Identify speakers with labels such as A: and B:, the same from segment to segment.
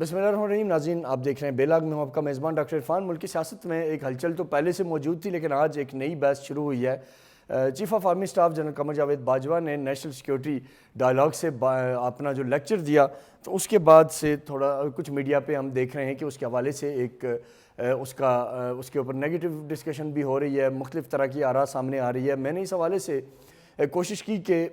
A: بسم اللہ الرحمن الرحیم. ناظرین آپ دیکھ رہے ہیں بیلاگ میں ہوں آپ کا میزبان ڈاکٹر عرفان. ملکی سیاست میں ایک ہلچل تو پہلے سے موجود تھی لیکن آج ایک نئی بحث شروع ہوئی ہے. Chief of army staff general Qamar Javed Bajwa نے نیشنل سیکیورٹی ڈائلاگ سے اپنا جو لیکچر دیا تو اس کے بعد سے تھوڑا کچھ میڈیا پہ ہم دیکھ رہے ہیں کہ اس کے حوالے سے ایک اس کے اوپر نیگیٹو ڈسکشن بھی ہو رہی ہے, مختلف طرح کی آراء سامنے آ رہی ہے. میں نے اس حوالے سے کوشش کی کہ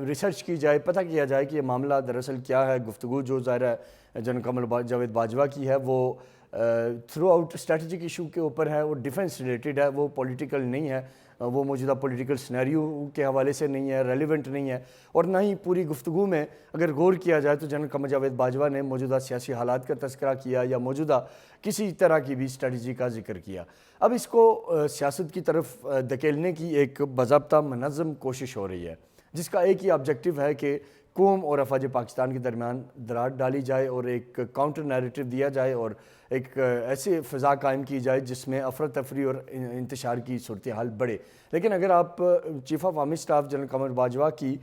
A: ریسرچ کی جائے, پتہ کیا جائے کہ یہ معاملہ دراصل کیا ہے. گفتگو جو ظاہر ہے جنرل قمر جاوید باجوہ کی ہے وہ تھرو آؤٹ اسٹریٹجک ایشو کے اوپر ہے, وہ ڈیفنس ریلیٹڈ ہے, وہ پولیٹیکل نہیں ہے, وہ موجودہ پولیٹیکل سینیریو کے حوالے سے نہیں ہے, ریلیونٹ نہیں ہے. اور نہ ہی پوری گفتگو میں اگر غور کیا جائے تو جنرل قمر جاوید باجوہ نے موجودہ سیاسی حالات کا تذکرہ کیا یا موجودہ کسی طرح کی بھی اسٹریٹجی کا ذکر کیا. اب اس کو سیاست کی طرف دھکیلنے کی ایک باضابطہ منظم کوشش ہو رہی ہے جس کا ایک ہی آبجیکٹو ہے کہ قوم اور افواج پاکستان کے درمیان دراڑ ڈالی جائے اور ایک کاؤنٹر نیریٹو دیا جائے اور ایک ایسی فضا قائم کی جائے جس میں افراتفری اور انتشار کی صورتحال بڑھے. لیکن اگر آپ chief of army staff general Qamar Bajwa کی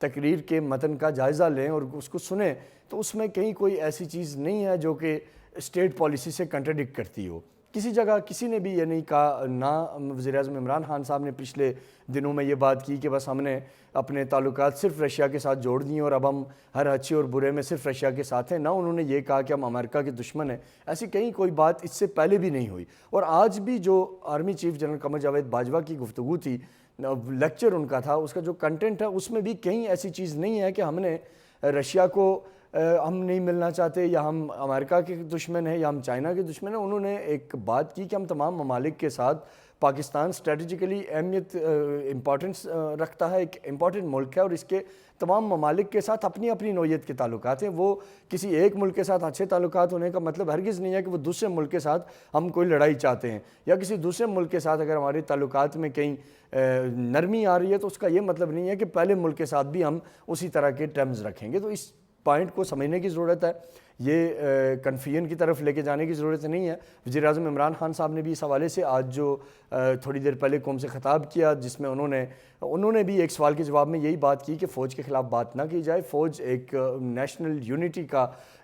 A: تقریر کے متن کا جائزہ لیں اور اس کو سنیں تو اس میں کہیں کوئی ایسی چیز نہیں ہے جو کہ اسٹیٹ پالیسی سے کنٹراڈکٹ کرتی ہو. کسی جگہ کسی نے بھی یہ نہیں کہا, نہ وزیر اعظم عمران خان صاحب نے پچھلے دنوں میں یہ بات کی کہ بس ہم نے اپنے تعلقات صرف رشیا کے ساتھ جوڑ دیے اور اب ہم ہر اچھے اور برے میں صرف رشیا کے ساتھ ہیں. نہ انہوں نے یہ کہا کہ ہم امریکہ کے دشمن ہیں. ایسی کہیں کوئی بات اس سے پہلے بھی نہیں ہوئی. اور آج بھی جو army chief general Qamar Javed Bajwa کی گفتگو تھی, لیکچر ان کا تھا, اس کا جو کنٹینٹ ہے اس میں بھی کہیں ایسی چیز نہیں ہے کہ ہم نے رشیا کو ہم نہیں ملنا چاہتے یا ہم امریکہ کے دشمن ہیں یا ہم چائنا کے دشمن ہیں. انہوں نے ایک بات کی کہ ہم تمام ممالک کے ساتھ, پاکستان اسٹریٹجیکلی اہمیت امپورٹنس رکھتا ہے, ایک امپورٹنٹ ملک ہے اور اس کے تمام ممالک کے ساتھ اپنی اپنی نوعیت کے تعلقات ہیں. وہ کسی ایک ملک کے ساتھ اچھے تعلقات ہونے کا مطلب ہرگز نہیں ہے کہ وہ دوسرے ملک کے ساتھ ہم کوئی لڑائی چاہتے ہیں, یا کسی دوسرے ملک کے ساتھ اگر ہمارے تعلقات میں کہیں نرمی آ رہی ہے تو اس کا یہ مطلب نہیں ہے کہ پہلے ملک کے ساتھ بھی ہم اسی طرح کے ٹرمز رکھیں گے. تو اس پوائنٹ کو سمجھنے کی ضرورت ہے, یہ کنفیوژن کی طرف لے کے جانے کی ضرورت نہیں ہے. وزیر اعظم عمران خان صاحب نے بھی اس حوالے سے آج جو تھوڑی دیر پہلے قوم سے خطاب کیا جس میں انہوں نے بھی ایک سوال کے جواب میں یہی بات کی کہ فوج کے خلاف بات نہ کی جائے. فوج ایک نیشنل یونٹی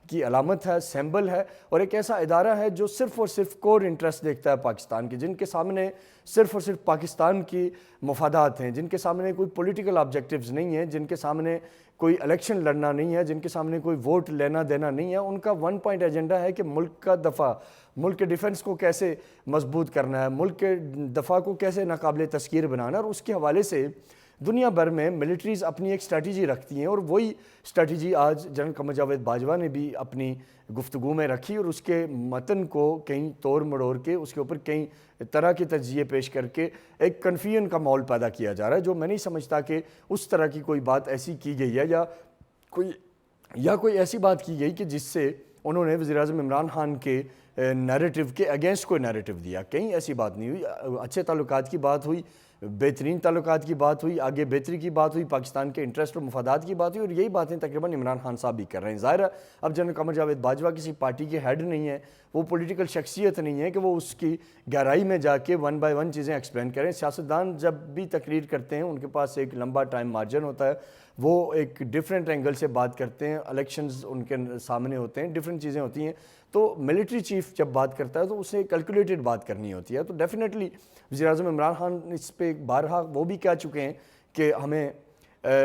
A: کی علامت ہے, سمبل ہے, اور ایک ایسا ادارہ ہے جو صرف اور صرف کور انٹرسٹ دیکھتا ہے پاکستان کی, جن کے سامنے صرف اور صرف پاکستان کی مفادات ہیں, جن کے سامنے کوئی پولیٹیکل آبجیکٹیوز نہیں ہیں, جن کے سامنے کوئی الیکشن لڑنا نہیں ہے, جن کے سامنے کوئی ووٹ لینا دینا نہیں ہے. ان کا ون پوائنٹ ایجنڈا ہے کہ ملک کا دفاع, ملک کے ڈیفنس کو کیسے مضبوط کرنا ہے, ملک کے دفاع کو کیسے ناقابل تذکیر بنانا ہے. اور اس کے حوالے سے دنیا بھر میں ملٹریز اپنی ایک اسٹریٹجی رکھتی ہیں اور وہی اسٹریٹجی آج جنرل قمر جاوید باجوہ نے بھی اپنی گفتگو میں رکھی اور اس کے متن کو کہیں توڑ مڑوڑ کے اس کے اوپر کئی طرح کے تجزیے پیش کر کے ایک کنفیوژن کا ماحول پیدا کیا جا رہا ہے, جو میں نہیں سمجھتا کہ اس طرح کی کوئی بات ایسی کی گئی ہے یا کوئی ایسی بات کی گئی کہ جس سے انہوں نے وزیر اعظم عمران خان کے نیریٹو کے اگینسٹ کوئی نیریٹو دیا. کہیں ایسی بات نہیں ہوئی. اچھے تعلقات کی بات ہوئی, بہترین تعلقات کی بات ہوئی, آگے بہتری کی بات ہوئی, پاکستان کے انٹرسٹ اور مفادات کی بات ہوئی, اور یہی باتیں تقریباً عمران خان صاحب بھی کر رہے ہیں. ظاہر ہے اب جنرل قمر جاوید باجوہ کسی پارٹی کے ہیڈ نہیں ہے, وہ پولیٹیکل شخصیت نہیں ہے کہ وہ اس کی گہرائی میں جا کے ون بائی ون چیزیں ایکسپلین کریں. سیاستدان جب بھی تقریر کرتے ہیں ان کے پاس ایک لمبا ٹائم مارجن ہوتا ہے, وہ ایک ڈیفرنٹ اینگل سے بات کرتے ہیں, الیکشنز ان کے سامنے ہوتے ہیں, ڈیفرنٹ چیزیں ہوتی ہیں. تو ملٹری چیف جب بات کرتا ہے تو اسے کیلکولیٹڈ بات کرنی ہوتی ہے. تو ڈیفینیٹلی وزیر اعظم عمران خان اس پہ بارہا وہ بھی کہہ چکے ہیں کہ ہمیں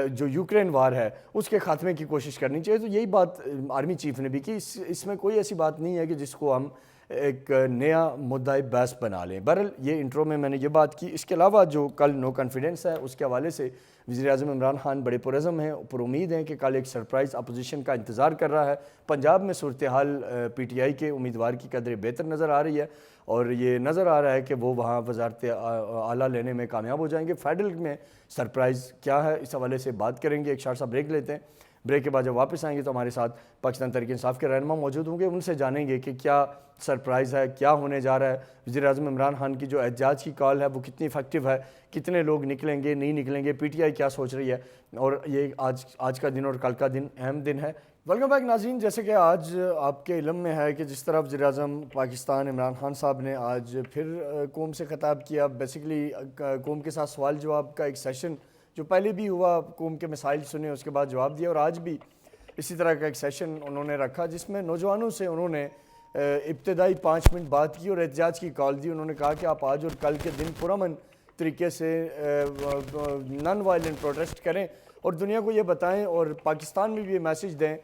A: جو یوکرین وار ہے اس کے خاتمے کی کوشش کرنی چاہیے. تو یہی بات آرمی چیف نے بھی کی. اس میں کوئی ایسی بات نہیں ہے کہ جس کو ہم ایک نیا مدعا بحث بنا لیں. بہرحال یہ انٹرو میں نے یہ بات کی. اس کے علاوہ جو کل نو کانفیڈنس ہے اس کے حوالے سے وزیر اعظم عمران خان بڑے پرعزم ہیں, پر امید ہیں کہ کل ایک سرپرائز اپوزیشن کا انتظار کر رہا ہے. پنجاب میں صورتحال پی ٹی آئی کے امیدوار کی قدر بہتر نظر آ رہی ہے اور یہ نظر آ رہا ہے کہ وہ وہاں وزارت اعلیٰ لینے میں کامیاب ہو جائیں گے. فیڈرل میں سرپرائز کیا ہے اس حوالے سے بات کریں گے. ایک شارٹ سا بریک لیتے ہیں. بریک کے بعد جب واپس آئیں گے تو ہمارے ساتھ پاکستان تحریک انصاف کے رہنما موجود ہوں گے, ان سے جانیں گے کہ کیا سرپرائز ہے, کیا ہونے جا رہا ہے. وزیر اعظم عمران خان کی جو احتجاج کی کال ہے وہ کتنی افیکٹو ہے, کتنے لوگ نکلیں گے نہیں نکلیں گے, پی ٹی آئی کیا سوچ رہی ہے, اور یہ آج کا دن اور کل کا دن اہم دن ہے. ویلکم بیک ناظرین. جیسے کہ آج آپ کے علم میں ہے کہ جس طرح وزیر اعظم پاکستان عمران خان صاحب نے آج پھر قوم سے خطاب کیا, بیسیکلی قوم کے ساتھ سوال جواب کا ایک سیشن جو پہلے بھی ہوا, قوم کے مسائل سنے اس کے بعد جواب دیا, اور آج بھی اسی طرح کا ایک سیشن انہوں نے رکھا جس میں نوجوانوں سے انہوں نے ابتدائی 5 منٹ بات کی اور احتجاج کی کال دی. انہوں نے کہا کہ آپ آج اور کل کے دن پرامن طریقے سے نان وائلنٹ پروٹیسٹ کریں اور دنیا کو یہ بتائیں اور پاکستان میں بھی یہ میسیج دیں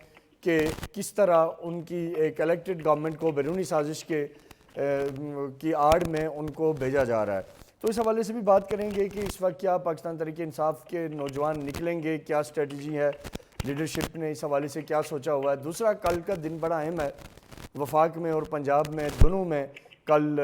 A: کہ کس طرح ان کی ایک الیکٹڈ گورنمنٹ کو بیرونی سازش کی آڑ میں ان کو بھیجا جا رہا ہے. تو اس حوالے سے بھی بات کریں گے کہ اس وقت کیا پاکستان تحریک انصاف کے نوجوان نکلیں گے, کیا اسٹریٹجی ہے, لیڈرشپ نے اس حوالے سے کیا سوچا ہوا ہے. دوسرا, کل کا دن بڑا اہم ہے وفاق میں اور پنجاب میں دونوں میں. کل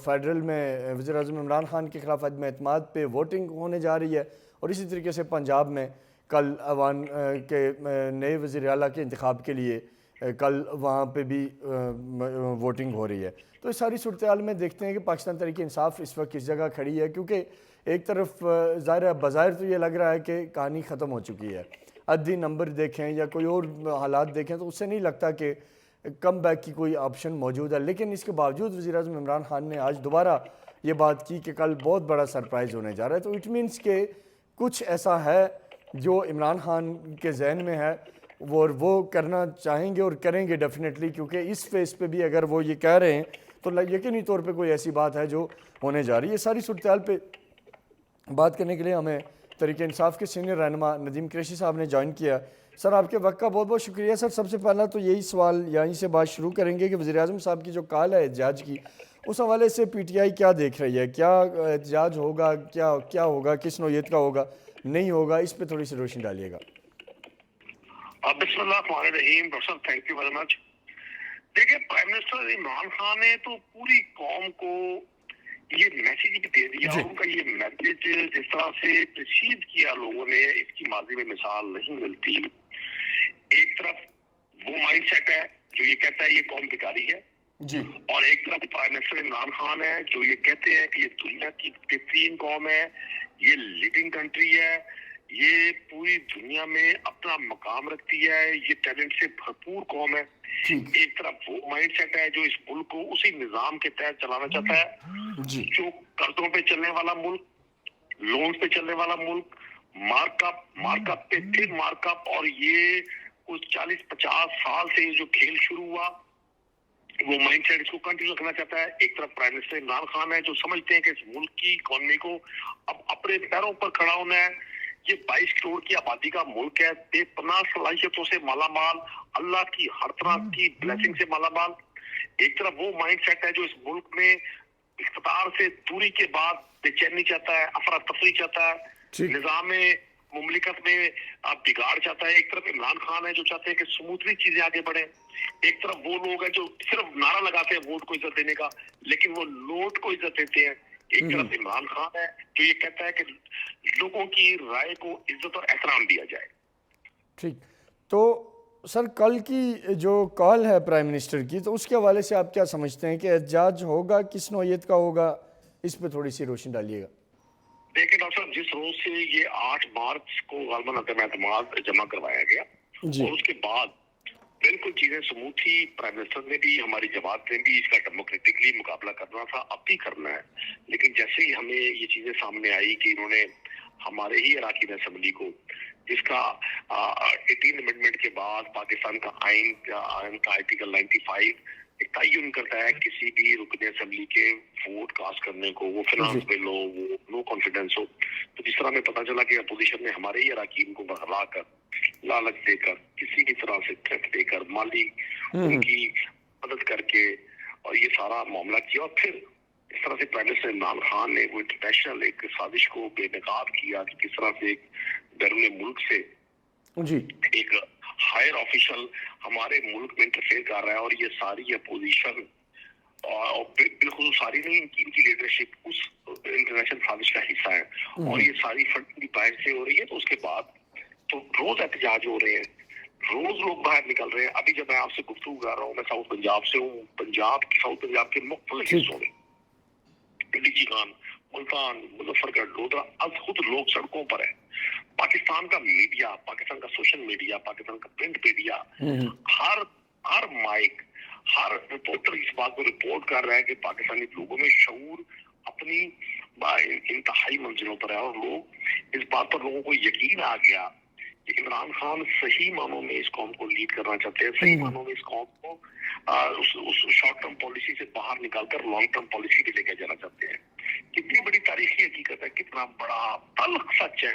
A: فیڈرل میں وزیر اعظم عمران خان کے خلاف عدم اعتماد پہ ووٹنگ ہونے جا رہی ہے اور اسی طریقے سے پنجاب میں کل ایوان کے نئے وزیر اعلیٰ کے انتخاب کے لیے کل وہاں پہ بھی ووٹنگ ہو رہی ہے. تو اس ساری صورتحال میں دیکھتے ہیں کہ پاکستان تحریک انصاف اس وقت کس جگہ کھڑی ہے, کیونکہ ایک طرف ظاہر بظاہر تو یہ لگ رہا ہے کہ کہانی ختم ہو چکی ہے. عددی نمبر دیکھیں یا کوئی اور حالات دیکھیں تو اس سے نہیں لگتا کہ کم بیک کی کوئی آپشن موجود ہے. لیکن اس کے باوجود وزیر اعظم عمران خان نے آج دوبارہ یہ بات کی کہ کل بہت بڑا سرپرائز ہونے جا رہا ہے. تو اٹ مینس کہ کچھ ایسا ہے جو عمران خان کے ذہن میں ہے وہ کرنا چاہیں گے اور کریں گے ڈیفینیٹلی, کیونکہ اس فیس پہ بھی اگر وہ یہ کہہ رہے ہیں تو یقینی طور پہ کوئی ایسی بات ہے جو ہونے جا رہی ہے. ساری صورتحال پہ بات کرنے کے لیے ہمیں تحریک انصاف کے سینئر رہنما ندیم قریشی صاحب نے جوائن کیا. سر, آپ کے وقت کا بہت بہت شکریہ. سر, سب سے پہلا تو یہی سوال یہیں سے بات شروع کریں گے کہ وزیر اعظم صاحب کی جو کال ہے احتجاج کی, اس حوالے سے پی ٹی آئی کیا دیکھ رہی ہے؟ کیا احتجاج ہوگا, کیا ہوگا, کس نوعیت کا ہوگا, نہیں ہوگا, اس پہ تھوڑی سی روشنی ڈالیے گا.
B: بسم اللہ الرحمن الرحیم. ڈاکٹر صاحب تھینک یو ویری مچ. دیکھیں, پرائم منسٹر عمران خان نے تو پوری قوم کو یہ میسیج دے دیا. ان کا یہ میسیج جس طرح سے پرسیو کیا لوگوں نے, اس کی ماضی میں مثال نہیں ملتی. ایک طرف وہ مائنڈ سیٹ ہے جو یہ کہتا ہے یہ قوم بھکاری ہے, اور ایک طرف پرائم منسٹر عمران خان ہے جو یہ کہتے ہیں کہ یہ دنیا کی بہترین قوم ہے, یہ لیڈنگ کنٹری ہے, یہ پوری دنیا میں اپنا مقام رکھتی ہے, یہ ٹیلنٹ سے بھرپور قوم ہے. ایک طرف وہ مائنڈ سیٹ ہے جو اس ملک کو اسی نظام کے تحت چلانا چاہتا ہے جو قرضوں پہ چلنے والا ملک, لون پہ چلنے والا ملک, مارک اپ پہ پھر مارک اپ, اور یہ کچھ 40-50 سال سے یہ جو کھیل شروع ہوا وہ مائنڈ سیٹ اس کو کنٹینیو رکھنا چاہتا ہے. ایک طرف پرائم منسٹر عمران خان ہے جو سمجھتے ہیں کہ اس ملک کی اکانومی کو اب اپنے پیروں پر کھڑا ہونا ہے. یہ 22 کروڑ کی آبادی کا ملک ہے, بے پناہ صلاحیتوں سے مالا مال, اللہ کی ہر طرح کی بلیسنگ سے مالا مال. ایک طرف وہ مائنڈ سیٹ ہے جو اس ملک میں اقتدار سے دوری کے بعد بے چینی چاہتا ہے, افراتفری چاہتا ہے, نظام مملکت میں بگاڑ چاہتا ہے. ایک طرف عمران خان ہے جو چاہتے ہیں کہ سموتھلی چیزیں آگے بڑھیں. ایک طرف وہ لوگ ہیں جو صرف نعرہ لگاتے ہیں ووٹ کو عزت دینے کا, لیکن وہ نوٹ کو عزت دیتے ہیں. ایک طرف عمران خان ہے جو یہ کہتا ہے کہ لوگوں کی رائے کو عزت اور احترام دیا جائے.
A: ٹھیک, تو سر کل کی جو کال ہے پرائم منسٹر کی, تو اس کے حوالے سے آپ کیا سمجھتے ہیں کہ احتجاج ہوگا, کس نوعیت کا ہوگا, اس پہ تھوڑی سی روشنی ڈالیے گا.
B: دیکھیں ڈاکٹر صاحب, جس روز سے یہ 8 مارچ کو غالباً عدم اعتماد جمع کروایا گیا اور اس کے بعد بالکل چیزیں سموتھ تھی. پرائم منسٹر نے بھی, ہماری جماعت نے بھی اس کا ڈیموکریٹکلی مقابلہ کرنا تھا, اب بھی کرنا ہے. لیکن جیسے ہی ہمیں یہ چیزیں سامنے آئی کہ انہوں نے ہمارے ہی اراکین اسمبلی کو, جس کا 18 امنڈمنٹ کے بعد پاکستان کا آئین کا آرٹیکل 95 تعین کرتا ہے کسی بھی رکن اسمبلی کے ووٹ کاسٹ کرنے کو, وہ فنانس بل ہو, وہ نو کانفیڈنس ہو. تو جس طرح ہمیں پتہ چلا کہ اپوزیشن نے ہمارے ہی اراکین کو بہلا کر, لالچ دے کر, کسی بھی طرح سے تھریٹ دے کر, مالی ان کی مدد کر کے اور یہ سارا معاملہ کیا, اور پھر اس طرح سے پرائم منسٹر عمران خان نے وہ انٹرنیشنل ایک سازش کو بے نقاب کیا کہ کس طرح سے ایک بیرون ملک سے ایک ہائر آفیشل ہمارے ملک میں انٹرفیئر کر رہا ہے. اور یہ ساری اپوزیشن اور بالخصوص ساری نہیں, ان کی لیڈرشپ اس انٹرنیشنل سازش کا حصہ ہے, اور یہ ساری فنڈنگ کی باہر سے ہو رہی ہے. تو اس کے بعد تو روز احتجاج ہو رہے ہیں, روز لوگ باہر نکل رہے ہیں. ابھی جب میں آپ سے گفتگو کر رہا ہوں, میں ساؤتھ پنجاب سے ہوں, ساؤتھ پنجاب کے مختلف حصوں میں, ڈی خان, ملتان, مظفر گڑھ, لودھا, اب خود لوگ سڑکوں پر ہیں. پاکستان کا میڈیا, پاکستان کا سوشل میڈیا, پاکستان کا پرنٹ میڈیا, ہر مائک, ہر رپورٹر اس بات کو رپورٹ کر رہا ہے کہ پاکستانی لوگوں میں شعور اپنی انتہائی منزلوں پر ہے, اور لوگ اس بات پر لوگوں کو یقین آ گیا کہ عمران خان صحیح معنوں میں اس قوم کو لیڈ کرنا چاہتے ہیں, صحیح معنوں میں اس قوم کو اس شارٹ ٹرم پالیسی سے باہر نکال کر لانگ ٹرم پالیسی پہ لے کے جانا چاہتے ہیں. کتنی بڑی تاریخی حقیقت ہے, کتنا بڑا تلخ سچ ہے,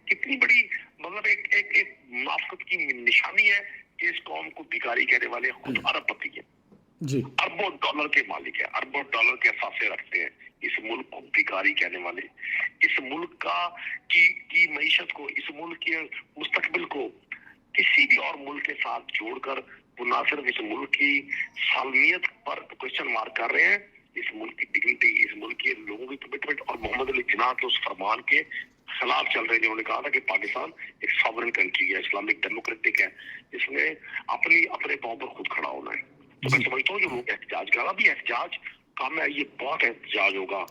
B: کتنی بڑی مطلب ایک منافقت کی نشانی ہے کہ اس قوم کو بھکاری کہنے والے خود ارب پتی ہیں,
A: جی
B: اربوں ڈالر کے مالک ہیں, اربوں ڈالر کے اثاثے رکھتے ہیں. اس ملک کو بھکاری کہنے والے, اس ملک کی معیشت کو, اس ملک کے مستقبل کو کسی بھی اور ملک کے ساتھ جوڑ کر وہ نہ صرف اس ملک کی سالمیت پر کوشچن مارک کر رہے ہیں, اس ملک کی ڈگنیٹی, اس ملک کے لوگوں کی کمٹمنٹ اور محمد علی جناح کے اس فرمان کے خلاف چل رہے ہیں. انہوں نے کہا تھا کہ پاکستان ایک ساورن کنٹری ہے, اسلامک ڈیموکریٹک ہے, اس میں اپنے پاؤں پر خود کھڑا ہونا ہے. تو میں سمجھتا ہوں جو لوگ احتجاج کر رہا بھی احتجاج کام ہے, یہ بہت احتجاج ہوگا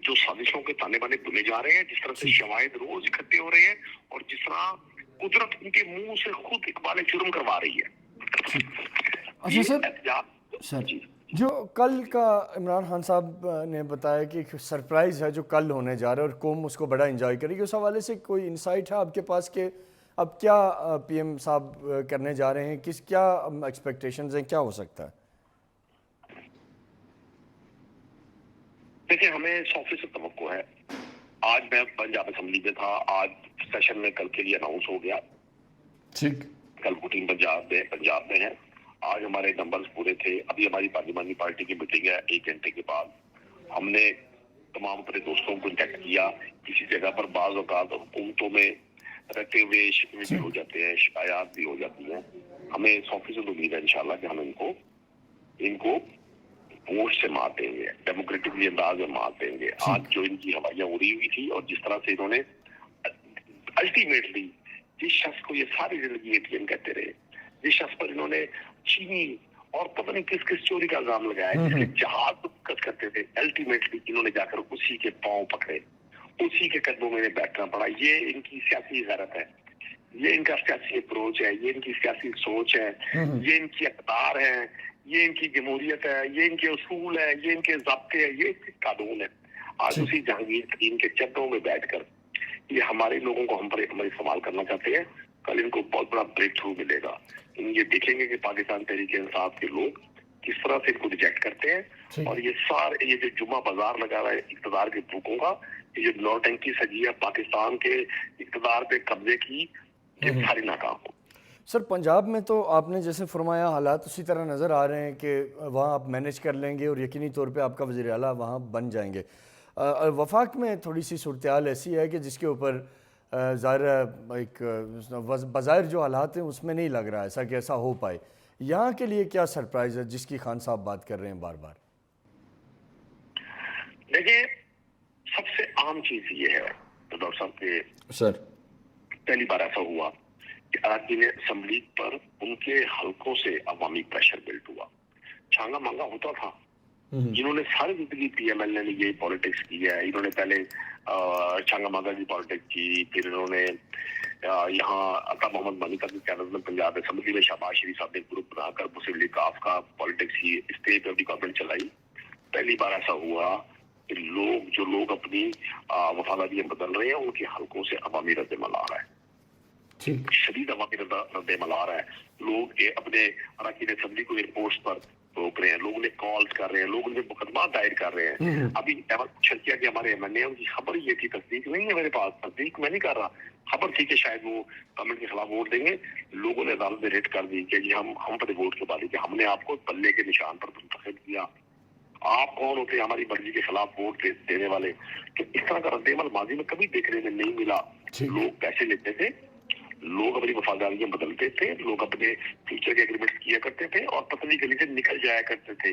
B: جو سازشوں کے تانے بانے بنے جا رہے ہیں, جس طرح سے شواہد روز اکٹھے ہو رہے ہیں اور جس طرح قدرت ان کے منہ سے خود اقبال جرم کروا رہی ہے.
A: اچھا سر, جو کل کا عمران خان صاحب نے بتایا کہ ایک سرپرائز ہے جو کل ہونے جا رہا ہے اور قوم اس کو بڑا انجوائے کرے گی, اس حوالے سے کوئی انسائٹ ہے آپ کے پاس کہ اب کیا پی ایم صاحب کرنے جا رہے ہیں, کیا ایکسپیکٹیشنز ہیں, کیا ہو سکتا ہے؟
B: دیکھیں ہمیں 100% توقع ہے. آج میں پنجاب اسمبلی میں تھا, آج سیشن میں کل کے لیے اناؤنس ہو گیا,
A: ٹھیک,
B: کل ووٹنگ پنجاب میں ہے. آج ہمارے نمبرز پورے تھے. ابھی ہماری پارلیمانی پارٹی کی میٹنگ ہے 1 گھنٹے کے بعد. ہم نے تمام اپنے دوستوں کو کنٹیکٹ کیا. کسی جگہ پر بعض اوقات حکومتوں میں رہتے ہوئے شکوے بھی ہو جاتے ہیں, شکایات بھی ہو جاتی ہیں. ہمیں 100% امید ہے انشاءاللہ کہ ہم ان کو ووٹ سے مار دیں گے, ڈیموکریٹکلی انداز میں مار دیں گے. آج جو ان کی ہوائیاں اڑی ہوئی تھی اور جس طرح سے انہوں نے الٹیمیٹلی جس شخص کو یہ ساری زندگی اے ٹی ایم کہتے رہے, جس شخص پر انہوں نے چینی اور پتہ نہیں کس چوری کا الزام لگایا, جس کے جہاز دقت کرتے تھے, الٹیمیٹلی انہوں نے جا کر اسی کے پاؤں پکڑے, اسی کے قدموں میں بیٹھنا پڑا. یہ ان کی سیاسی غیرت ہے, یہ ان کا سیاسی اپروچ ہے, یہ ان کی سیاسی سوچ ہے, یہ ان کی اقدار ہے, یہ ان کی جمہوریت ہے, یہ ان کے اصول ہے, یہ ان کے ضابطے ہیں, یہ ان کے قانون ہے. آج اسی جہانگیر ترین کے چدروں میں بیٹھ کر یہ ہمارے لوگوں کو ہم پر استعمال کرنا چاہتے ہیں. کل ان کو بہت بڑا بریک تھرو ملے گا. یہ دیکھیں گے کہ پاکستان تحریک انصاف کے لوگ کس طرح سے ان کو ریجیکٹ کرتے ہیں, اور یہ جو جمعہ بازار لگا رہا ہے اقتدار کے بھوکوں کا, یہ جو نوٹنکی سجی ہے پاکستان کے اقتدار پہ قبضے کی, یہ ساری ناکام ہو.
A: سر پنجاب میں تو آپ نے جیسے فرمایا حالات اسی طرح نظر آ رہے ہیں کہ وہاں آپ مینیج کر لیں گے اور یقینی طور پہ آپ کا وزیر اعلیٰ وہاں بن جائیں گے. وفاق میں تھوڑی سی صورتحال ایسی ہے کہ جس کے اوپر ظاہر ایک بظاہر جو حالات ہیں اس میں نہیں لگ رہا ایسا کہ ایسا ہو پائے. یہاں کے لیے کیا سرپرائز ہے جس کی خان صاحب بات کر رہے ہیں بار بار؟
B: دیکھیں سب سے عام چیز یہ ہے ڈاکٹر صاحب کہ
A: سر
B: پہلی بار ایسا ہوا کہ اراکین اسمبلی پر ان کے حلقوں سے عوامی پریشر بلڈ ہوا. چھانگا مانگا ہوتا تھا, جنہوں نے ساری زندگی پی ایم ایل نے یہ پالیٹکس کی ہے. انہوں نے پہلے چھانگا مانگا کی پالیٹکس کی, پھر انہوں نے یہاں عطا محمد مانی کا بھی قیادت میں پنجاب اسمبلی میں شہباز شریف صاحب نے گروپ بنا کر مسلم لیگ کاف کا پالیٹکس کی, اسٹیٹ پہ اپنی گورنمنٹ چلائی. پہلی بار ایسا ہوا کہ جو لوگ اپنی وفاداریاں بدل رہے ہیں ان کے حلقوں سے عوامی رد عمل آ رہا ہے, شدید عوامی رد عمل آ رہا ہے. لوگ اپنے اراکین اسمبلی کو ایئرپورٹس پر روک رہے ہیں, لوگوں نے کالز کر رہے ہیں, لوگوں نے مقدمات دائر کر رہے ہیں. ابھی شرکیہ کے ہمارے ایم این اے ان کی خبر یہ تھی, تصدیق نہیں ہے میرے پاس, تصدیق میں نہیں کر رہا, خبر تھی کہ شاید وہ گورنمنٹ کے خلاف ووٹ دیں گے. لوگوں نے عدالت میں ریٹ کر دی کہ جی ہم پر ووٹ کے بعد کہ ہم نے آپ کو بلے کے نشان پر منتخب کیا, آپ کون ہوتے ہیں ہماری مرضی کے خلاف ووٹ دینے والے. تو اس طرح کا رد عمل ماضی میں کبھی دیکھنے میں نہیں ملا. لوگ پیسے لیتے تھے, لوگ اپنی وفاداریاں بدلتے تھے, لوگ اپنے فیوچر کے ایگریمنٹ کیا کرتے تھے اور پتلی گلی سے نکل جایا کرتے تھے.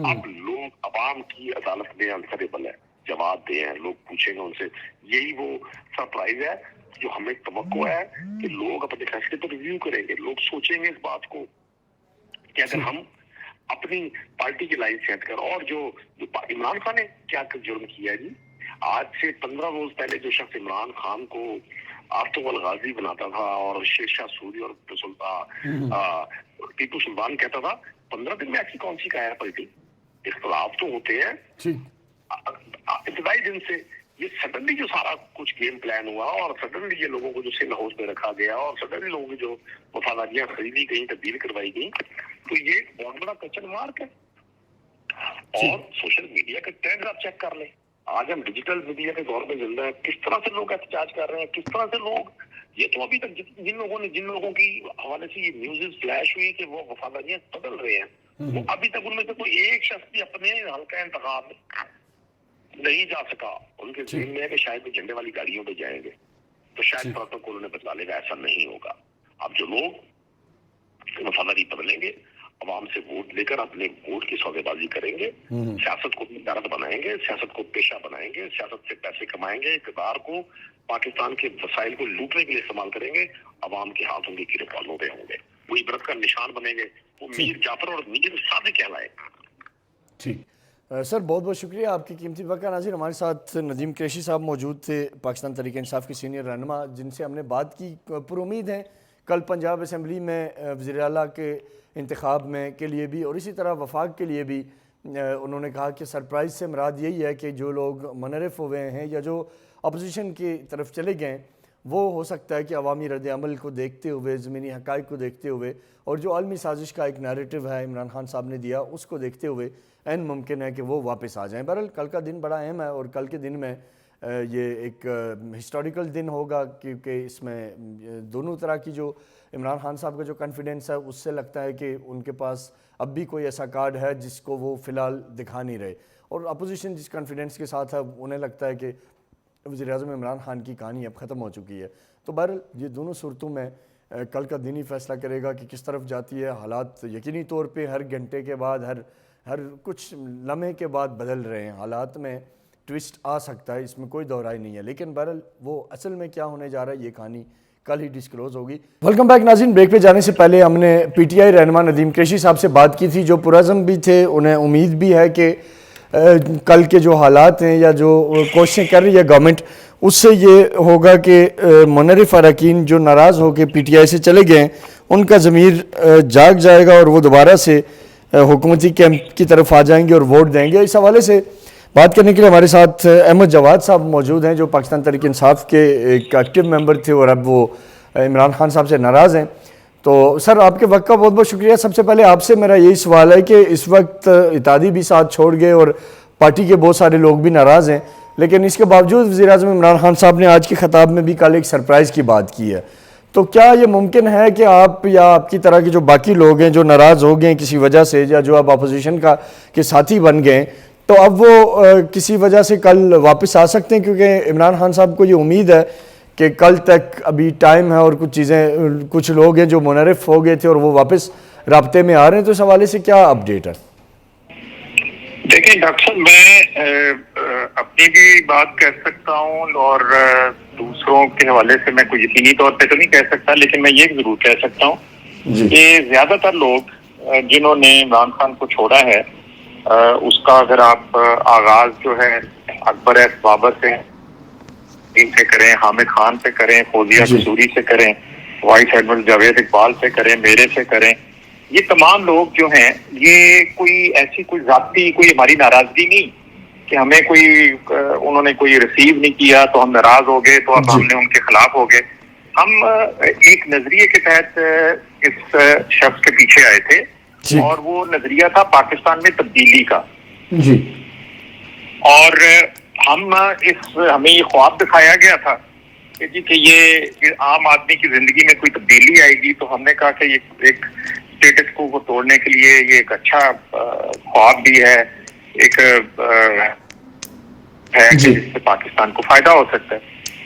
B: اب لوگ عوام کی عدالت میں انسریبل ہے, جواب دے ہیں, لوگ پوچھیں گے ان سے. یہی وہ سرپرائز ہے جو ہمیں توقع ہے کہ لوگ اپنے فیصلے پر ریویو کریں گے. لوگ سوچیں گے اس بات کو کہ اگر ہم اپنی پارٹی کی لائن سیٹ کر, اور جو عمران خان نے کیا جرم کیا ہے جی, آج سے 15 روز پہلے جو شخص عمران خان کو آفتاب الغازی بناتا تھا اور شیر شاہ سوری اور ٹیپو سلطان کہتا تھا, 15 دن میں ایسی کون سی کایا پلٹی. اختلاف تو ہوتے ہیں ابتدائی دن سے, یہ سڈنلی جو سارا کچھ گیم پلان ہوا اور سڈنلی یہ لوگوں کو جو سندھ ہاؤس میں رکھا گیا اور سڈنلی لوگوں کی جو وفاداریاں خریدی گئی تبدیل کروائی گئی تو یہ بہت بڑا کوسچن مارک ہے. اور سوشل میڈیا کا ٹرینڈ آپ چیک کر لیں. آج ہم ڈیجیٹل میڈیا کے دور میں زندہ ہیں. کس طرح سے لوگ احتجاج کر رہے ہیں, کس طرح سے لوگ, یہ تو ابھی تک جن لوگوں کی حوالے سے یہ نیوز فلیش ہوئی کہ وہ وفاداریاں بدل رہے ہیں, وہ ابھی تک ان میں سے کوئی ایک شخص بھی اپنے حلقہ انتخاب نہیں جا سکا. ان کے ذہن میں ہے کہ شاید وہ جھنڈے والی گاڑیوں پہ جائیں گے تو شاید پروٹوکول انہیں بدلا لے گا. ایسا نہیں ہوگا. اب جو لوگ وفاداری بدلیں گے, عوام سے ووٹ لے کر اپنے ووٹ کی سودے بازی کریں گے, سیاست کو تجارت بنائیں گے, سیاست کو پیشہ بنائیں گے, سیاست سے پیسے کمائیں گے, اقتدار کو پاکستان کے وسائل کو لوٹنے کے لیے استعمال کریں گے, عوام کے ہاتھوں کی گرے پالوں پہ ہوں گے, وہ عبرت کا نشان بنیں گے, وہ میر جعفر اور میر صادق کہلائے.
A: ٹھیک سر, بہت بہت شکریہ آپ کی قیمتی وقت. ناظرین, ہمارے ساتھ ندیم قریشی صاحب موجود تھے, پاکستان تحریک انصاف کے سینئر رہنما, جن سے ہم نے بات کی. پر امید ہیں کل پنجاب اسمبلی میں وزیر اعلیٰ کے انتخاب میں کے لیے بھی اور اسی طرح وفاق کے لیے بھی انہوں نے کہا کہ سرپرائز سے مراد یہی ہے کہ جو لوگ منحرف ہوئے ہیں یا جو اپوزیشن کی طرف چلے گئے وہ ہو سکتا ہے کہ عوامی رد عمل کو دیکھتے ہوئے, زمینی حقائق کو دیکھتے ہوئے اور جو عالمی سازش کا ایک نیریٹو ہے عمران خان صاحب نے دیا, اس کو دیکھتے ہوئے عین ممکن ہے کہ وہ واپس آ جائیں. بہرحال کل کا دن بڑا اہم ہے اور کل کے دن میں یہ ایک ہسٹوریکل دن ہوگا, کیونکہ اس میں دونوں طرح کی جو عمران خان صاحب کا جو کانفیڈنس ہے اس سے لگتا ہے کہ ان کے پاس اب بھی کوئی ایسا کارڈ ہے جس کو وہ فی الحال دکھا نہیں رہے, اور اپوزیشن جس کانفیڈنس کے ساتھ ہے انہیں لگتا ہے کہ وزیر اعظم عمران خان کی کہانی اب ختم ہو چکی ہے. تو بہرحال یہ دونوں صورتوں میں کل کا دن ہی فیصلہ کرے گا کہ کس طرف جاتی ہے. حالات یقینی طور پہ ہر گھنٹے کے بعد, ہر کچھ لمحے کے بعد بدل رہے ہیں. حالات میں ٹوسٹ آ سکتا ہے, اس میں کوئی دو رائے نہیں ہے, لیکن بہرحال وہ اصل میں کیا ہونے جا رہا ہے یہ کہانی کل ہی ڈسکلوز ہوگی. ویلکم بیک ناظرین. بریک پہ جانے سے پہلے ہم نے پی ٹی آئی رہنما ندیم قریشی صاحب سے بات کی تھی, جو پرعزم بھی تھے. انہیں امید بھی ہے کہ کل کے جو حالات ہیں یا جو کوششیں کر رہی ہے گورنمنٹ, اس سے یہ ہوگا کہ منحرف اراکین جو ناراض ہو کے پی ٹی آئی سے چلے گئے ہیں ان کا ضمیر جاگ جائے گا اور وہ دوبارہ سے حکومتی کیمپ کی طرف آ جائیں گے اور ووٹ دیں گے. اس حوالے سے بات کرنے کے لیے ہمارے ساتھ احمد جواد صاحب موجود ہیں, جو پاکستان تحریک انصاف کے ایک ایکٹیو ممبر تھے اور اب وہ عمران خان صاحب سے ناراض ہیں. تو سر, آپ کے وقت کا بہت بہت شکریہ. سب سے پہلے آپ سے میرا یہی سوال ہے کہ اس وقت اتحادی بھی ساتھ چھوڑ گئے اور پارٹی کے بہت سارے لوگ بھی ناراض ہیں, لیکن اس کے باوجود وزیر اعظم عمران خان صاحب نے آج کے خطاب میں بھی کل ایک سرپرائز کی بات کی ہے. تو کیا یہ ممکن ہے کہ آپ یا آپ کی طرح کے جو باقی لوگ ہیں جو ناراض ہو گئے کسی وجہ سے یا جو اب اپوزیشن کے ساتھی بن گئے, تو اب وہ کسی وجہ سے کل واپس آ سکتے ہیں؟ کیونکہ عمران خان صاحب کو یہ امید ہے کہ کل تک ابھی ٹائم ہے اور کچھ لوگ ہیں جو منحرف ہو گئے تھے اور وہ واپس رابطے میں آ رہے ہیں. تو اس حوالے سے کیا اپڈیٹ ہے؟
C: دیکھیں ڈاکٹر صاحب, میں اپنی بھی بات کہہ سکتا ہوں اور دوسروں کے حوالے سے میں کوئی یقینی طور پہ تو نہیں کہہ سکتا, لیکن میں یہ ضرور کہہ سکتا ہوں کہ زیادہ تر لوگ جنہوں نے عمران خان کو چھوڑا ہے, اس کا اگر آپ آغاز جو ہے اکبر ایس بابر سے کریں, حامد خان سے کریں, فوزیہ قصوری سے کریں, وائس ایڈمرل جاوید اقبال سے کریں, میرے سے کریں, یہ تمام لوگ جو ہیں یہ کوئی ذاتی کوئی ہماری ناراضگی نہیں کہ ہمیں انہوں نے کوئی ریسیو نہیں کیا تو ہم ناراض ہو گئے تو اب ہم نے ان کے خلاف ہو گئے. ہم ایک نظریے کے تحت اس شخص کے پیچھے آئے تھے اور وہ نظریہ تھا پاکستان میں تبدیلی کا. اور ہمیں یہ خواب دکھایا گیا تھا کہ یہ عام آدمی کی زندگی میں کوئی تبدیلی آئے گی, تو ہم نے کہا کہ یہ ایک اسٹیٹس کو توڑنے کے لیے یہ ایک اچھا خواب بھی ہے, ایک ہے کہ جس سے پاکستان کو فائدہ ہو سکتا ہے.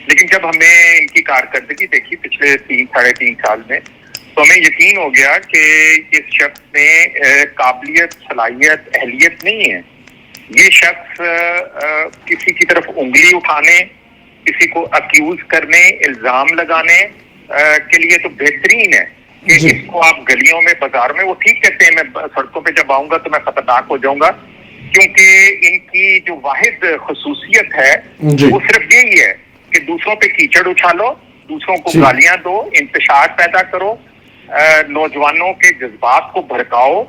C: لیکن جب ہمیں ان کی کارکردگی دیکھی پچھلے 3-3.5 سال میں, تو ہمیں یقین ہو گیا کہ اس شخص میں قابلیت, صلاحیت, اہلیت نہیں ہے. یہ شخص کسی کی طرف انگلی اٹھانے, کسی کو اکیوز کرنے, الزام لگانے کے لیے تو بہترین ہے کہ اس کو آپ گلیوں میں, بازار میں, وہ ٹھیک کہتے ہیں میں سڑکوں پہ جب آؤں گا تو میں خطرناک ہو جاؤں گا, کیونکہ ان کی جو واحد خصوصیت ہے وہ صرف یہی ہے کہ دوسروں پہ کیچڑ اچھالو, دوسروں کو گالیاں دو, انتشار پیدا کرو, نوجوانوں کے جذبات کو بھڑکاؤ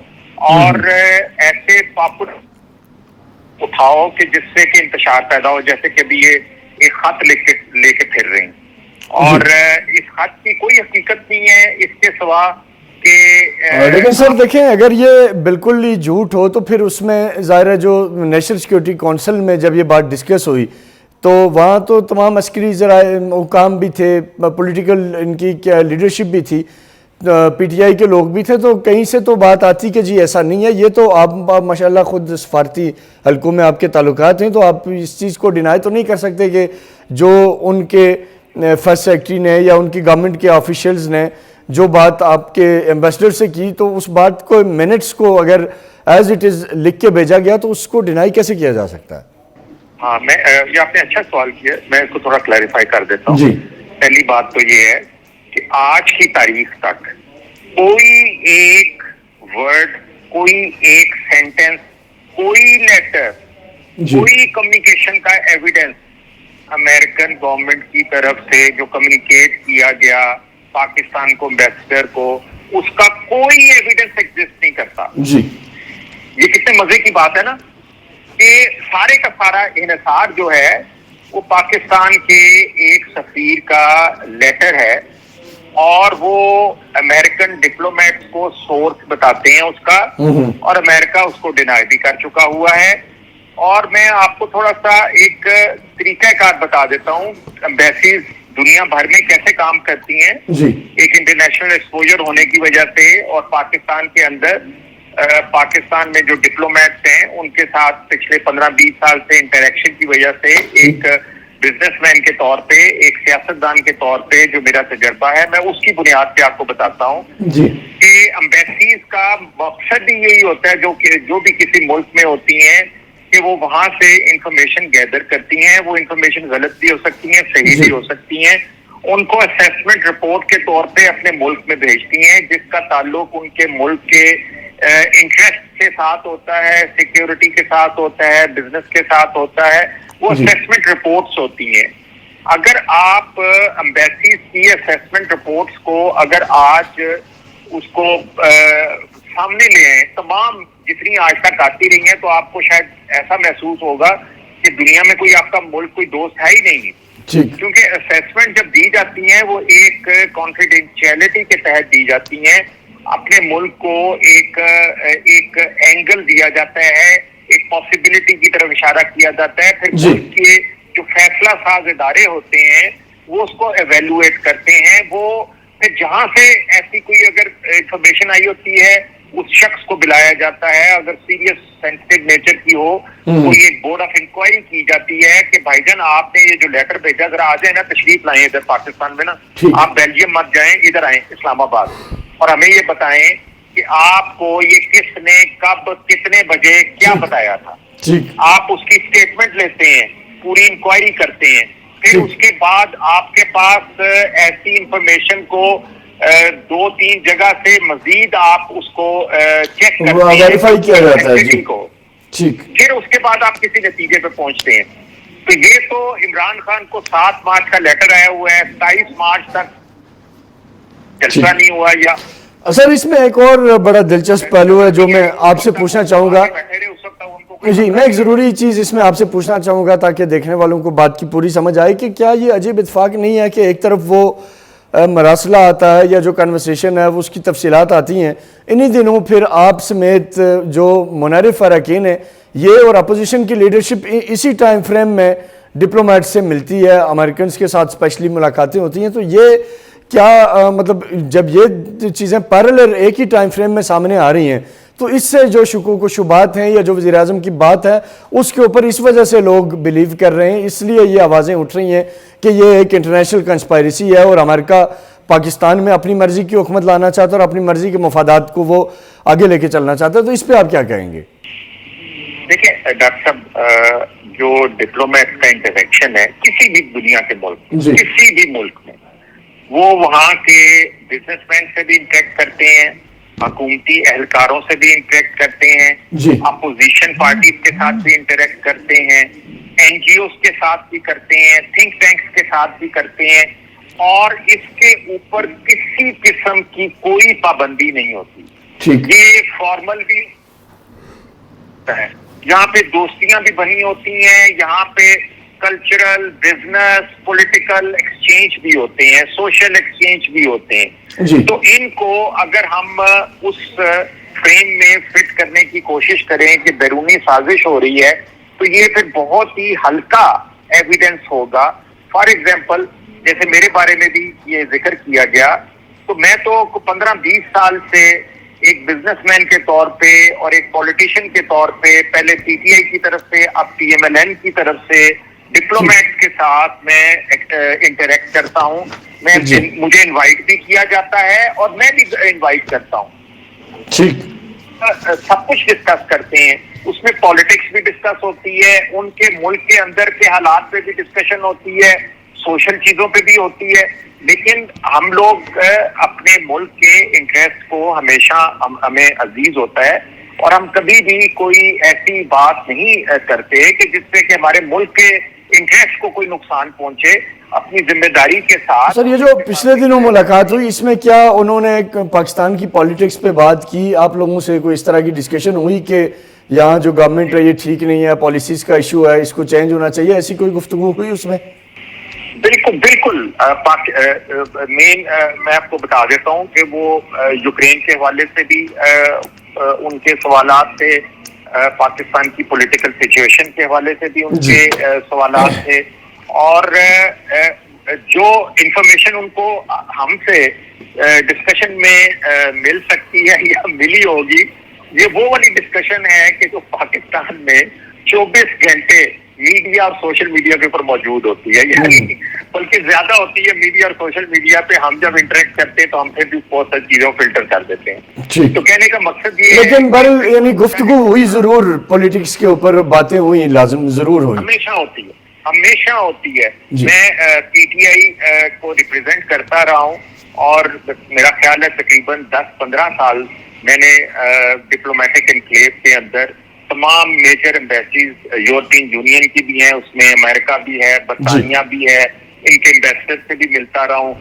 C: اور ایسے پاپولر اٹھاؤ کہ جس سے کہ انتشار پیدا ہو. جیسے کہ ابھی یہ ایک خط لے کے پھر رہے ہیں, اور اس خط کی کوئی حقیقت نہیں ہے اس کے سوا کہ
A: لیکن سر دیکھیں, اگر یہ بالکل ہی جھوٹ ہو تو پھر اس میں ظاہر ہے جو نیشنل سیکیورٹی کونسل میں جب یہ بات ڈسکس ہوئی تو وہاں تو تمام عسکری ذرائع حکام بھی تھے, پولیٹیکل ان کی کیا لیڈرشپ بھی تھی, پی ٹی آئی کے لوگ بھی تھے, تو کہیں سے تو بات آتی کہ جی ایسا نہیں ہے. یہ تو آپ ماشاءاللہ خود سفارتی حلقوں میں آپ کے تعلقات ہیں, تو آپ اس چیز کو ڈینائی تو نہیں کر سکتے کہ جو ان کے فرسٹ سیکرٹری نے یا ان کی گورنمنٹ کے آفیشلز نے جو بات آپ کے ایمبیسڈر سے کی, تو اس بات کو منٹس کو اگر ایز اٹ از لکھ کے بھیجا گیا تو اس کو ڈینائی کیسے کیا جا سکتا ہے؟
C: ہاں, یہ آپ نے اچھا سوال کیا, میں اس کو تھوڑا کلیریفائی کر دیتا ہوں.
A: جی.
C: پہلی بات تو یہ ہے کہ آج کی تاریخ تک کوئی ایک ورڈ, کوئی ایک سینٹنس, کوئی لیٹر, کوئی کمیونیکیشن کا ایویڈنس امریکن گورنمنٹ کی طرف سے جو کمیونیکیٹ کیا گیا پاکستان کو, ایمبیسڈر کو, اس کا کوئی ایویڈنس ایگزسٹ نہیں کرتا.
A: جی.
C: یہ کتنے مزے کی بات ہے نا کہ سارے کا سارا انحصار جو ہے وہ پاکستان کے ایک سفیر کا لیٹر ہے, اور وہ امریکن ڈپلومیٹس کو سورس بتاتے ہیں اس کا, اور امریکہ اس کو ڈینائی بھی کر چکا ہوا ہے. اور میں آپ کو تھوڑا سا ایک طریقہ کار بتا دیتا ہوں ایمبیسیز دنیا بھر میں کیسے کام کرتی ہیں. ایک انٹرنیشنل ایکسپوجر ہونے کی وجہ سے, اور پاکستان کے اندر پاکستان میں جو ڈپلومیٹس ہیں ان کے ساتھ پچھلے 15-20 سال سے انٹریکشن کی وجہ سے, ایک بزنس مین کے طور پہ, ایک سیاستدان کے طور پہ جو میرا تجربہ ہے, میں اس کی بنیاد پہ آپ کو بتاتا ہوں کہ ایمبیسیز کا مقصد ہی یہی ہوتا ہے جو بھی کسی ملک میں ہوتی ہیں کہ وہ وہاں سے انفارمیشن گیدر کرتی ہیں. وہ انفارمیشن غلط بھی ہو سکتی ہیں, صحیح بھی ہو سکتی ہیں, ان کو اسیسمنٹ رپورٹ کے طور پہ اپنے ملک میں بھیجتی ہیں جس کا تعلق ان کے ملک کے انٹرسٹ کے ساتھ ہوتا ہے, سیکیورٹی کے ساتھ ہوتا ہے, بزنس کے ساتھ ہوتا ہے. وہ اسیسمنٹ رپورٹس ہوتی ہیں. اگر آپ ایمبیسیز کی اسیسمنٹ رپورٹس کو اگر آج اس کو سامنے لے آئیں, تمام جتنی آج تک آتی رہی ہیں, تو آپ کو شاید ایسا محسوس ہوگا کہ دنیا میں کوئی آپ کا ملک کوئی دوست ہے ہی نہیں. کیونکہ اسیسمنٹ جب دی جاتی ہیں وہ ایک کانفیڈینشیلٹی کے تحت دی جاتی ہیں. اپنے ملک کو ایک اینگل دیا جاتا ہے, ایک پاسبلٹی کی طرف اشارہ کیا جاتا ہے. پھر ملک کے جو فیصلہ ساز ادارے ہوتے ہیں وہ اس کو ایویلویٹ کرتے ہیں. وہ پھر جہاں سے ایسی کوئی اگر انفارمیشن آئی ہوتی ہے اس شخص کو بلایا جاتا ہے. اگر سیریس سینسٹیو نیچر کی ہو تو یہ بورڈ آف انکوائری کی جاتی ہے کہ بھائی جان آپ نے یہ جو لیٹر بھیجا, ذرا آ جائیں نا, تشریف لائیں ادھر پاکستان میں نا, آپ بیلجیم مت جائیں, ادھر آئیں اسلام آباد, اور ہمیں یہ بتائیں کہ آپ کو یہ کس نے کب کتنے بجے کیا بتایا تھا. آپ اس کی اسٹیٹمنٹ لیتے ہیں, پوری انکوائری کرتے ہیں, پھر اس کے بعد آپ کے پاس ایسی انفارمیشن کو 2-3 جگہ سے مزید آپ اس کو چیک کرتے ہیں, ویریفائی کیا جاتا ہے کو, پھر اس کے بعد آپ کسی نتیجے پہ پہنچتے ہیں. تو یہ تو عمران خان کو 7 مارچ کا لیٹر آیا ہوا ہے, 27 مارچ تک جلسہ نہیں ہوا. یا
A: سر اس میں ایک اور بڑا دلچسپ پہلو ہے جو میں آپ سے پوچھنا چاہوں گا. جی, میں ایک ضروری چیز اس میں آپ سے پوچھنا چاہوں گا تاکہ دیکھنے والوں کو بات کی پوری سمجھ آئے کہ کیا یہ عجیب اتفاق نہیں ہے کہ ایک طرف وہ مراسلہ آتا ہے یا جو کنورسیشن ہے وہ اس کی تفصیلات آتی ہیں, انہی دنوں پھر آپ سمیت جو منحرف اراکین ہیں یہ اور اپوزیشن کی لیڈرشپ اسی ٹائم فریم میں ڈپلومیٹ سے ملتی ہے, امریکنز کے ساتھ اسپیشلی ملاقاتیں ہوتی ہیں. تو یہ کیا مطلب جب یہ چیزیں پیرلل ایک ہی ٹائم فریم میں سامنے آ رہی ہیں تو اس سے جو شکوک و شبہات ہیں یا جو وزیر اعظم کی بات ہے اس کے اوپر اس وجہ سے لوگ بلیو کر رہے ہیں, اس لیے یہ آوازیں اٹھ رہی ہیں کہ یہ ایک انٹرنیشنل کنسپائریسی ہے اور امریکہ پاکستان میں اپنی مرضی کی حکومت لانا چاہتا ہے اور اپنی مرضی کے مفادات کو وہ آگے لے کے چلنا چاہتا ہے. تو اس پہ آپ کیا کہیں گے؟
C: دیکھیں ڈاکٹر صاحب, جو ڈپلومیٹ کا انٹریکشن ہے کسی بھی دنیا کے ملک میں, کسی بھی ملک میں, وہ وہاں کے بزنس مین سے بھی انٹریکٹ کرتے ہیں, حکومتی اہلکاروں سے بھی انٹریکٹ کرتے ہیں, اپوزیشن پارٹیز کے ساتھ بھی انٹریکٹ کرتے ہیں, این جی اوز کے ساتھ بھی کرتے ہیں, تھنک ٹینکس کے ساتھ بھی کرتے ہیں, اور اس کے اوپر کسی قسم کی کوئی پابندی نہیں ہوتی. یہ فارمل بھی ہے, یہاں پہ دوستیاں بھی بنی ہوتی ہیں, یہاں پہ کلچرل, بزنس, پولیٹیکل ایکسچینج بھی ہوتے ہیں, سوشل ایکسچینج بھی ہوتے ہیں. تو ان کو اگر ہم اس فریم میں فٹ کرنے کی کوشش کریں کہ بیرونی سازش ہو رہی ہے, تو یہ پھر بہت ہی ہلکا ایویڈنس ہوگا. فار ایگزامپل جیسے میرے بارے میں بھی یہ ذکر کیا گیا, تو میں تو 15-20 سال سے ایک بزنس مین کے طور پہ اور ایک پولیٹیشین کے طور پہ, پہلے پی ٹی آئی کی طرف سے, اب پی ایم ایل این کی طرف سے ڈپلومیٹ کے ساتھ میں انٹریکٹ کرتا ہوں. مجھے انوائٹ بھی کیا جاتا ہے اور میں بھی انوائٹ کرتا ہوں. سب کچھ ڈسکس کرتے ہیں, اس میں پالیٹکس بھی ڈسکس ہوتی ہے, ان کے ملک کے اندر کے حالات پہ بھی ڈسکشن ہوتی ہے, سوشل چیزوں پہ بھی ہوتی ہے. لیکن ہم لوگ اپنے ملک کے انٹرسٹ کو ہمیشہ ہمیں عزیز ہوتا ہے, اور ہم کبھی بھی کوئی ایسی بات نہیں کرتے کہ جس سے کہ ہمارے ملک کے انٹرسٹ کو کوئی نقصان پہنچے. اپنی ذمہ داری کے ساتھ.
A: سر یہ جو پچھلے دنوں ملاقات ہوئی, اس میں کیا انہوں نے پاکستان کی پالیٹکس پہ بات کی؟ آپ لوگوں سے کوئی اس طرح کی ڈسکشن ہوئی کہ یہاں جو گورنمنٹ ہے یہ ٹھیک نہیں ہے, پالیسیز کا ایشو ہے, اس کو چینج ہونا چاہیے, ایسی کوئی گفتگو ہوئی اس میں؟
C: بالکل. مین میں آپ کو بتا دیتا ہوں کہ وہ یوکرین کے حوالے سے بھی ان کے سوالات تھے, پاکستان کی پولیٹیکل سچویشن کے حوالے سے بھی ان کے سوالات تھے, اور جو انفارمیشن ان کو ہم سے ڈسکشن میں مل سکتی ہے یا ملی ہوگی, یہ وہ والی ڈسکشن ہے کہ جو پاکستان میں 24 گھنٹے میڈیا اور سوشل میڈیا کے اوپر موجود ہوتی ہے, یعنی بلکہ زیادہ ہوتی ہے میڈیا اور سوشل میڈیا پہ. ہم جب انٹریکٹ کرتے ہیں تو ہم پھر بھی بہت ساری چیزوں کو فلٹر کر دیتے ہیں. تو کہنے کا مقصد یہ ہے,
A: لیکن بل یعنی گفتگو ہوئی ضرور, پولیٹکس کے اوپر باتیں ہوئی, لازم ضرور ہوئی,
C: ہمیشہ ہوتی ہے. میں پی ٹی آئی کو ریپرزینٹ کرتا رہا ہوں, اور میرا خیال ہے تقریباً 10-15 سال میں نے ڈپلومیٹک انکلیو کے اندر تمام میجر ایمبیسیز, یورپین یونین کی بھی ہیں, اس میں امریکہ بھی ہے, برطانیہ بھی ہے, ان کے ایمبیسڈر سے بھی ملتا رہا ہوں,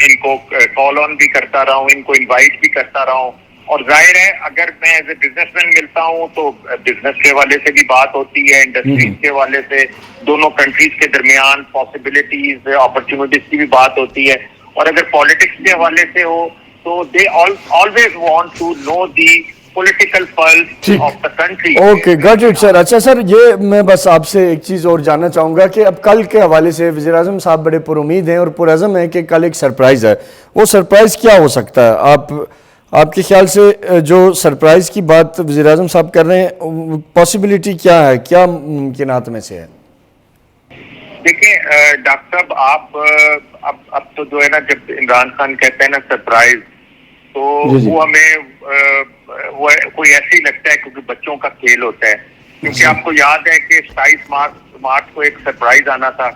C: ان کو کال آن بھی کرتا رہا ہوں, ان کو انوائٹ بھی کرتا رہا ہوں. اور ظاہر ہے اگر میں ایز اے بزنس مین ملتا ہوں تو بزنس کے حوالے سے بھی بات ہوتی ہے, انڈسٹریز کے حوالے سے, دونوں کنٹریز کے درمیان پاسبلٹیز, اپرچونٹیز کی بھی بات ہوتی ہے. اور اگر پالیٹکس کے حوالے سے ہو تو they always want to know the political pulse of the country.
A: Okay, got it sir. اچھا سر, یہ میں بس آپ سے ایک چیز اور جاننا چاہوں گا کہ اب کل کے حوالے سے وزیر اعظم صاحب بڑے پر امید ہیں اور پرعزم ہیں کہ کل ایک سرپرائز ہے. وہ سرپرائز کیا ہو سکتا ہے آپ کے خیال سے؟ جو سرپرائز کی بات وزیر اعظم صاحب کر رہے ہیں, پاسبلٹی کیا ہے, کیا ممکنات میں سے ہے؟
C: دیکھیں ڈاکٹر صاحب, آپ اب تو جو ہے نا, جب عمران خان کہتے ہیں نا سرپرائز, تو وہ ہمیں وہ کوئی ایسے ہی لگتا ہے کیونکہ بچوں کا کھیل ہوتا ہے. کیونکہ آپ کو یاد ہے کہ 27 مارچ کو ایک سرپرائز آنا تھا,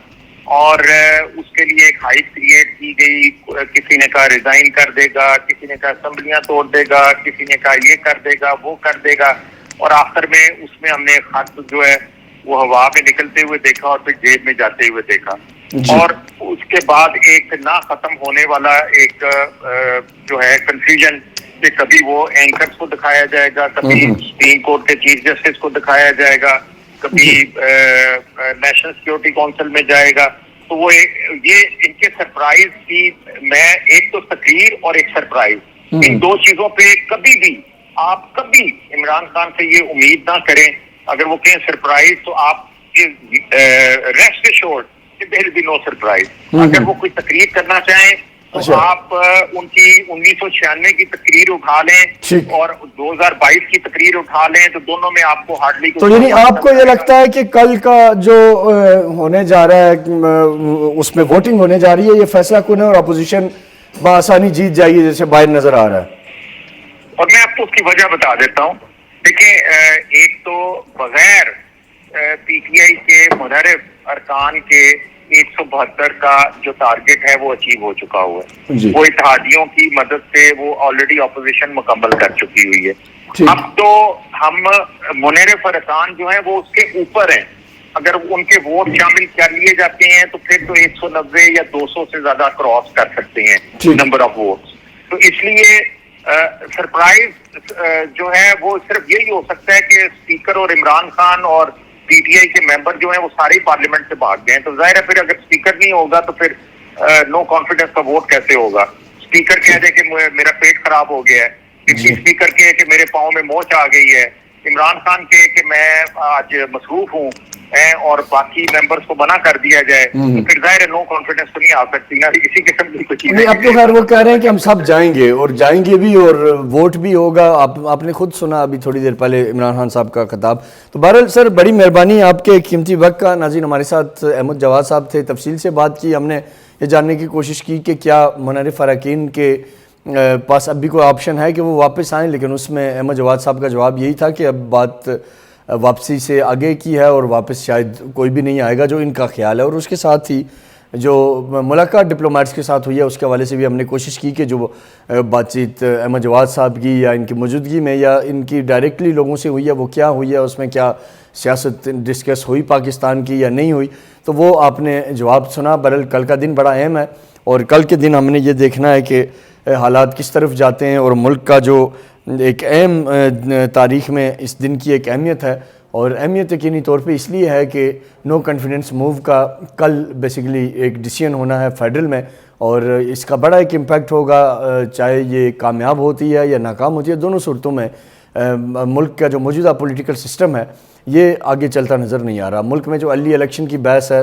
C: اور اس کے لیے ایک ہائپ کریٹ کی گئی. کسی نے کہا ریزائن کر دے گا, کسی نے کہا اسمبلیاں توڑ دے گا, کسی نے کہا یہ کر دے گا, وہ کر دے گا, اور آخر میں اس میں ہم نے خط جو ہے وہ ہوا میں نکلتے ہوئے دیکھا اور پھر جیب میں جاتے ہوئے دیکھا. اور اس کے بعد ایک نہ ختم ہونے والا ایک جو ہے کنفیوژن کہ کبھی وہ اینکرز کو دکھایا جائے گا, کبھی سپریم کورٹ کے چیف جسٹس کو دکھایا جائے گا, کبھی نیشنل سیکورٹی کونسل میں جائے گا. تو وہ یہ ان کے سرپرائز کی, میں ایک تو تقریر اور ایک سرپرائز, ان دو چیزوں پہ کبھی بھی آپ کبھی عمران خان سے یہ امید نہ کریں. اگر وہ کہیں سرپرائز تو آپ ریسٹ ایشورڈ کہ دیر ول بی نو سرپرائز. اگر وہ کوئی تقریر کرنا چاہیں تو آپ ان کی 1996 کی تقریر اٹھا لیں اور 2022 کی تقریر اٹھا لیں, تو دونوں میں آپ کو ہارڈلی.
A: تو یعنی آپ کو یہ لگتا ہے کہ کل کا جو ہونے جا رہا ہے اس میں ووٹنگ ہونے جا رہی ہے, یہ فیصلہ کن ہے اور اپوزیشن بآسانی جیت جائے گی جیسے باہر نظر آ رہا ہے؟
C: اور میں آپ کو اس کی وجہ بتا دیتا ہوں. دیکھیں ایک تو بغیر پی ٹی آئی کے منحرف ارکان کے 172 کا جو ٹارگٹ ہے وہ اچیو ہو چکا ہوا ہے. وہ اتحادیوں کی مدد سے وہ آلریڈی اپوزیشن مکمل کر چکی ہوئی ہے. اب تو ہم منحرف ارکان جو ہیں وہ اس کے اوپر ہیں. اگر ان کے ووٹ شامل کر لیے جاتے ہیں تو پھر تو 190 یا 200 سے زیادہ کراس کر سکتے ہیں نمبر آف ووٹس. تو اس لیے سرپرائز جو ہے وہ صرف یہی ہو سکتا ہے کہ اسپیکر اور عمران خان اور پی ٹی آئی کے ممبر جو ہیں وہ سارے پارلیمنٹ سے بھاگ گئے ہیں. تو ظاہر ہے پھر اگر اسپیکر نہیں ہوگا تو پھر نو کانفیڈنس کا ووٹ کیسے ہوگا؟ اسپیکر کہہ دے کہ میرا پیٹ خراب ہو گیا ہے, ڈپٹی اسپیکر کہے کہ میرے پاؤں میں موچ آ گئی ہے, عمران خان کہے کہ میں آج مصروف ہوں اور باقی ممبرز کو منع کر دیا جائے, تو پھر ظاہر ہے نو کانفیڈنس تو نہیں آ سکتی نا, اسی قسم کی کچھ
A: نہیں. اب تو خیر وہ کہہ رہے ہیں کہ ہم سب جائیں گے اور جائیں گے بھی اور ووٹ بھی ہوگا. آپ نے خود سنا ابھی تھوڑی دیر پہلے عمران خان صاحب کا خطاب. تو بہرحال سر بڑی مہربانی آپ کے قیمتی وقت کا. ناظرین ہمارے ساتھ احمد جواد صاحب تھے, تفصیل سے بات کی, ہم نے یہ جاننے کی کوشش کی کہ کیا منحرف اراکین کے پاس اب بھی کوئی آپشن ہے کہ وہ واپس آئیں, لیکن اس میں احمد جواد صاحب کا جواب یہی تھا کہ اب بات واپسی سے آگے کی ہے اور واپس شاید کوئی بھی نہیں آئے گا جو ان کا خیال ہے. اور اس کے ساتھ ہی جو ملاقات ڈپلومیٹس کے ساتھ ہوئی ہے اس کے حوالے سے بھی ہم نے کوشش کی کہ جو بات چیت احمد جواد صاحب کی یا ان کی موجودگی میں یا ان کی ڈائریکٹلی لوگوں سے ہوئی ہے وہ کیا ہوئی ہے, اس میں کیا سیاست ڈسکس ہوئی پاکستان کی یا نہیں ہوئی, تو وہ آپ نے جواب سنا. بہرحال کل کا دن بڑا اہم ہے اور کل کے دن ہم نے یہ دیکھنا ہے کہ حالات کس طرف جاتے ہیں اور ملک کا جو ایک اہم تاریخ میں اس دن کی ایک اہمیت ہے. اور اہمیت یقینی طور پہ اس لیے ہے کہ نو کانفیڈنس موو کا کل بیسیکلی ایک ڈیسیژن ہونا ہے فیڈرل میں, اور اس کا بڑا ایک امپیکٹ ہوگا, چاہے یہ کامیاب ہوتی ہے یا ناکام ہوتی ہے. دونوں صورتوں میں ملک کا جو موجودہ پولیٹیکل سسٹم ہے یہ آگے چلتا نظر نہیں آ رہا. ملک میں جو ارلی الیکشن کی بحث ہے,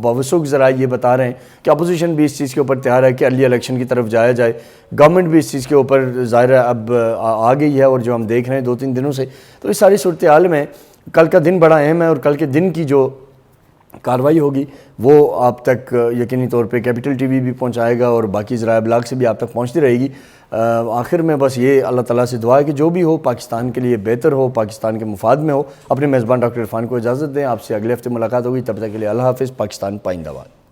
A: باوثوق ذرائع یہ بتا رہے ہیں کہ اپوزیشن بھی اس چیز کے اوپر تیار ہے کہ ارلی الیکشن کی طرف جایا جائے. گورنمنٹ بھی اس چیز کے اوپر ظاہر ہے اب آ گئی ہے, اور جو ہم دیکھ رہے ہیں 2-3 دنوں سے. تو اس ساری صورتحال میں کل کا دن بڑا اہم ہے, اور کل کے دن کی جو کارروائی ہوگی وہ آپ تک یقینی طور پہ کیپٹل ٹی وی بھی پہنچائے گا اور باقی ذرائع ابلاغ سے بھی آپ تک پہنچتی رہے گی. آخر میں بس یہ اللہ تعالیٰ سے دعا ہے کہ جو بھی ہو پاکستان کے لیے بہتر ہو, پاکستان کے مفاد میں ہو. اپنے میزبان ڈاکٹر عرفان کو اجازت دیں, آپ سے اگلے ہفتے ملاقات ہوگی. تب تک کے لیے اللہ حافظ. پاکستان پائندہ باد.